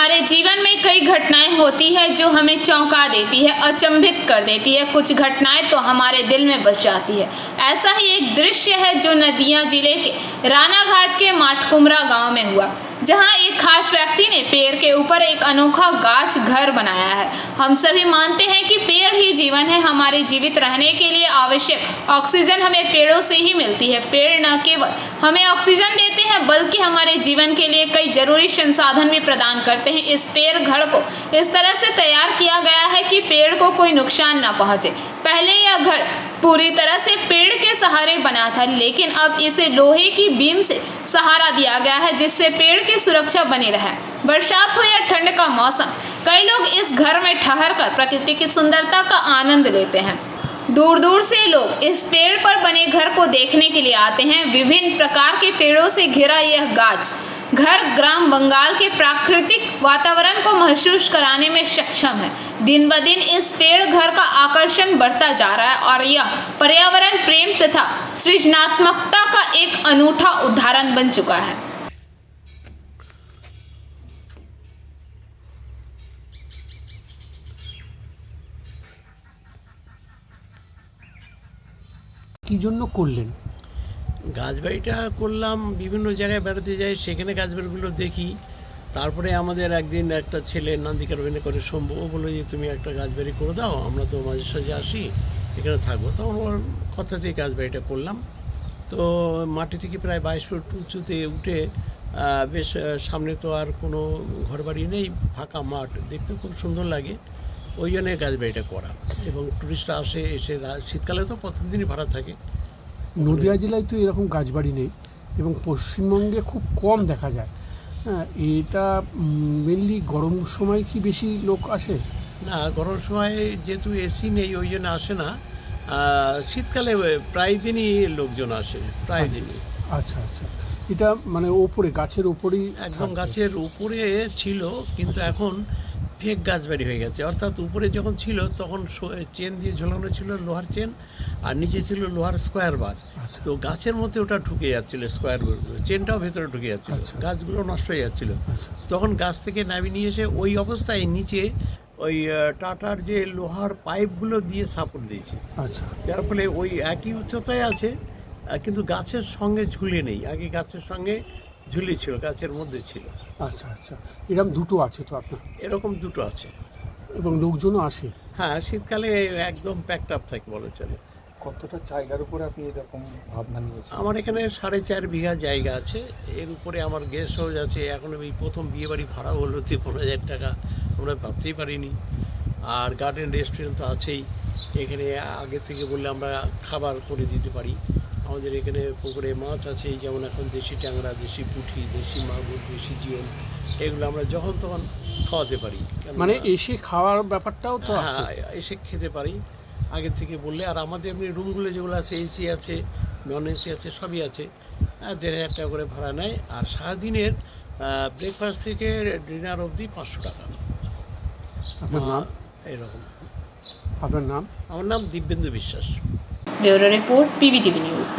हमारे जीवन में कई घटनाएं होती है जो हमें चौंका देती है, अचंभित कर देती है। कुछ घटनाएं तो हमारे दिल में बस जाती है। ऐसा ही एक दृश्य है जो नदिया जिले के रानाघाट के माटकुमरा गांव में हुआ, जहां एक खास व्यक्ति ने पेड़ के ऊपर एक अनोखा गाछ घर बनाया है। हम सभी मानते हैं कि पेड़ ही जीवन है। हमारे जीवित रहने के लिए आवश्यक ऑक्सीजन हमें पेड़ों से ही मिलती है। पेड़ न केवल हमें ऑक्सीजन देते हैं बल्कि हमारे जीवन के लिए कई जरूरी संसाधन भी प्रदान करते हैं। इस पेड़ घर को इस तरह से तैयार किया गया है कि पेड़ को कोई नुकसान न पहुंचे। पहले यह घर पूरी तरह से पेड़ के सहारे बना था, लेकिन अब इसे लोहे की बीम से सहारा दिया गया है, जिससे पेड़ की सुरक्षा बनी रहे। बरसात हो या ठंड का मौसम, कई लोग इस घर में ठहर कर प्रकृति की सुंदरता का आनंद लेते हैं। दूर दूर से लोग इस पेड़ पर बने घर को देखने के लिए आते हैं। विभिन्न प्रकार के पेड़ों से घिरा यह गाछ घर ग्राम बंगाल के प्राकृतिक वातावरण को महसूस कराने में सक्षम है। दिन ब दिन इस पेड़ घर का आकर्षण बढ़ता जा रहा है और यह पर्यावरण प्रेम तथा सृजनात्मकता का एक अनूठा उदाहरण बन चुका है। কি জন্য করলেন? গাছবাড়িটা করলাম, বিভিন্ন জায়গায় বেড়াতে যাই, সেখানে গাছবাড়িগুলো দেখি। তারপরে আমাদের একদিন একটা ছেলে নান্দিকার অভিনয় করে শম্ভু, ও বললো যে তুমি একটা গাছবাড়ি করে দাও, আমরা তো মাঝে সাঝে আসি, এখানে থাকবো। তখন ওর কথাতেই গাছবাড়িটা করলাম। তো মাটি থেকে প্রায় 22 ফুট উঁচুতে উঠে বেশ সামনে তো আর কোনো ঘরবাড়ি নেই, ফাঁকা মাঠ, দেখতে খুব সুন্দর লাগে। ওই জন্যে গাছবাড়িটা করা। এবং টুরিস্টরা আসে, এসে শীতকালে তো প্রতিদিনই ভাড়া থাকে। নদিয়া জেলায় তো এরকম গাছবাড়ি নেই এবং পশ্চিমবঙ্গে খুব কম দেখা যায়। হ্যাঁ, এটা মেনলি গরম সময় কি বেশি লোক আসে? না, গরম সময় যেহেতু এসি নেই ওই জন্য আসে না। শীতকালে প্রায় দিনই লোকজন আসে, প্রায় দিনই। আচ্ছা আচ্ছা, এটা মানে ওপরে গাছের ওপরেই? একদম গাছের উপরে ছিল, কিন্তু এখন ফেক গাছবাড়ি হয়ে গেছে। অর্থাৎ উপরে যখন ছিল তখন চেন দিয়ে ঝোলানো ছিল, লোহার চেন, আর নিচে ছিল লোহার স্কোয়ার বার। তো গাছের মধ্যে ওটা ঢুকে যাচ্ছিল, স্কোয়ার চেনটাও ভেতরে ঢুকে যাচ্ছিল, গাছগুলো নষ্ট হয়ে যাচ্ছিল। তখন গাছ থেকে নামিয়ে নিয়ে এসে ওই অবস্থায় নিচে ওই টাটার যে লোহার পাইপগুলো দিয়ে সাপোর্ট দিয়েছে। আচ্ছা, যার ফলে ওই একই উচ্চতায় আছে, কিন্তু গাছের সঙ্গে ঝুলে নেই। আগে গাছের সঙ্গে ঝুলে ছিল, গাছের মধ্যে ছিল। আচ্ছা আচ্ছা, এরকম দুটো আছে তো আপনার? এরকম দুটো আছে এবং লোকজনও আসে? হ্যাঁ, শীতকালে একদম প্যাকড আপ থাকে বলা চলে। কতটা জায়গার উপরে আপনি এরকম ভাবনা নিয়েছেন? আমার এখানে 4.5 বিঘা জায়গা আছে। এর উপরে আমার গেস্ট হাউস আছে। এখন এই প্রথম বিয়েবাড়ি ভাড়া হলো 53,000 টাকা, আমরা ভাবতেই পারিনি। আর গার্ডেন রেস্টুরেন্ট তো আছেই। এখানে আগে থেকে বললে আমরা খাবার করে দিতে পারি। আমাদের এখানে পুকুরে মাছ আছে, যেমন এখন দেশি ট্যাংরা, দেশি পুঁটি, দেশি মাগুর, দেশি জিওল, এগুলো আমরা যখন তখন খাওয়াতে পারি। মানে এসে খাওয়ার ব্যাপারটাও তো? হ্যাঁ, এসে খেতে পারি আগের থেকে বললে। আর আমাদের এমনি রুমগুলো যেগুলো আছে, এসি আছে, নন এসি আছে, সবই আছে। 1,500 টাকা করে ভাড়া নেয়। আর সারাদিনের ব্রেকফাস্ট থেকে ডিনার অবধি 500 টাকা। আপনার নাম? এরকম। আপনার নাম? আমার নাম দিব্যেন্দু বিশ্বাস। Bureau report, PBTV news.